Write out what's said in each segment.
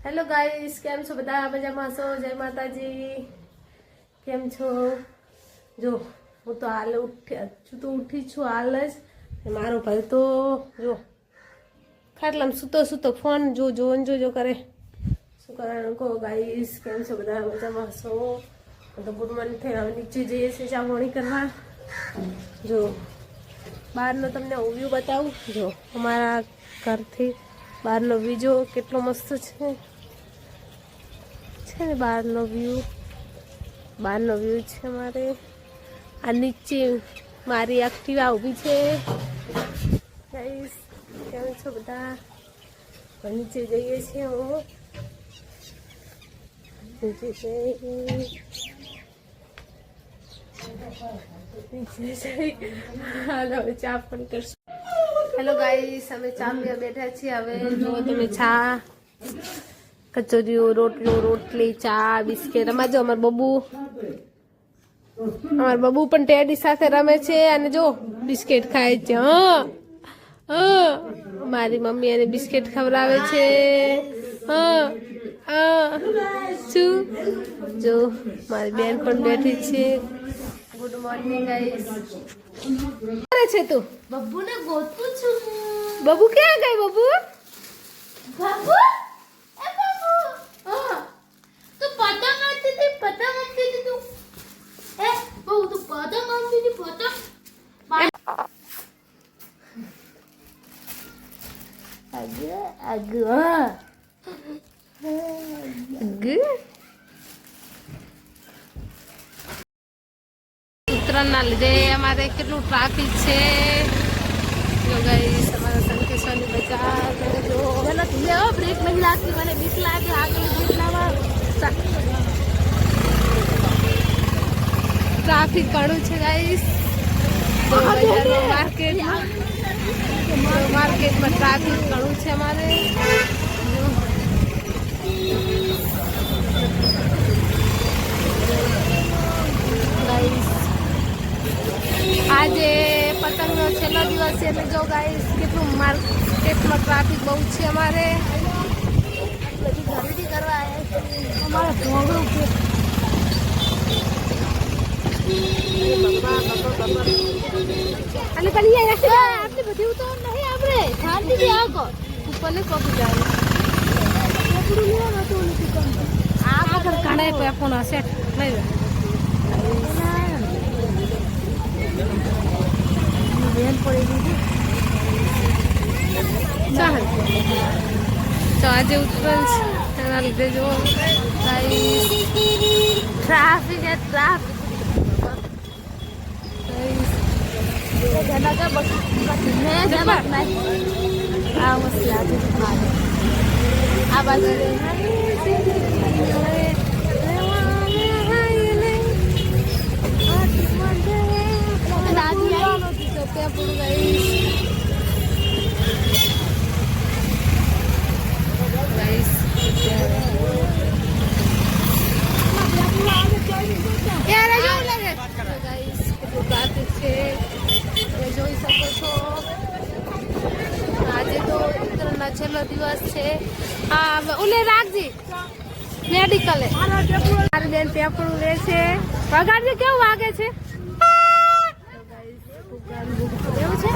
Hello guys, કેમ છો બધા? મજામાં છો? જય માતાજી. કેમ છો? જો હું તો હાલ ઉઠી છું હાલ જ. મારો ભાઈ તો જો ખાટલામાં સૂતો ફોન જોજો કરે. શું કરવાનું કહો ગાઈસ? કેમ છો બધા? મજામાં છો? તો ગુડ મોર્નિંગ થઈને હવે નીચે જઈએ છીએ ચા પાણી કરવા. જો બહારનો તમને વ્યૂ બતાવું. જો અમારા ઘરથી બહારનો વ્યૂ જો કેટલો મસ્ત છે ને બહારનો વ્યૂ છે અમારે. આ નીચે મારી એક્ટિવા ઊભી છે. ગાઈસ કેમ છો બધા? નીચે જઈએ છીએ. હું નીચે જઈ હાલ હવે ચા પણ કરશું. હેલો ગાઈસ, અમે ચા પીવા બેઠા છીએ. હવે જો તમે ચા, કચોરીઓ, રોટલી, ચા, બિસ્કિટ. અમારે જો અમાર બબુ પણ ટેડી સાથે રમે છે અને જો બિસ્કિટ ખાય છે. મારી મમ્મી એને બિસ્કિટ ખવડાવે છે. શું જો મારી બેન પણ બેઠી છે. Good morning guys. કરે છે તું? બબ્બુ ને ગોતું છું. બબુ ક્યાં ગઈ? બબુ બબ્બુ એ બબ્બુ હા તું પતંગ આપતી હતી તું. એ બહુ તું પતંગ આપતી હતી પતંગ. ઉત્તરાયણના લીધે અમારે કેટલું ટ્રાફિક છે. જો ગાઈસ અમારા સંકેશ્વરની બજાર જો ગલત લેવો બ્રેક નહીં લાગતી, મને બીક લાગે આગળ બ્રેક લાવવા. ટ્રાફિક ઘણું છે ગાઈસ. માર્કેટમાં ટ્રાફિક ઘણું છે અમારે. આજે પતંગનો છેલ્લો દિવસ છે એટલે જો ગાઈસ કેટલું માર્કેટમાં ટ્રાફિક બહુ છે અમારે. બધી ખરીદી કરવા આવ્યા છે. અમારે ઢોંગળું છે. અને પણ આટલી બધી ઉતાર નહીં આપણે શાંતિથી આવો. ઉપરને કોપી જાય. કપડું લેવાનું હતું ઓલી દુકાનમાં. આ વગર ઘણા ફોન હશે નહીં. બેન પડી ગઈ ચાલ તો આજે ઉત્તરાયણ છે એના લીધે જો ટ્રાફિક है ट्रैफिक. આ બાજુ જોઈ શકો છો. આજે તો ઉત્તરાયણનો છેલ્લો દિવસ છે. હા ઓલે રાખજી મેડિકલે. મારી બેન પેપડું લે છે. વગાડજે કેવું વાગે છે? એવું છે.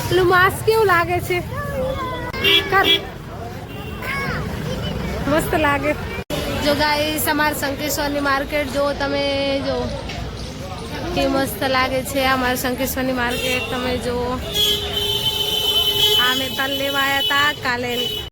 પેલું માસ્ક કેવું લાગે છે? મસ્ત લાગે. જો ગાઈસ અમારા સંકેશ્વરની માર્કેટ જો તમે જો કે મસ્ત લાગે છે. અમારા સંકેશ્વરની માર્કેટ તમે જો. અમે તલ લેવા આવ્યા હતા કાલે.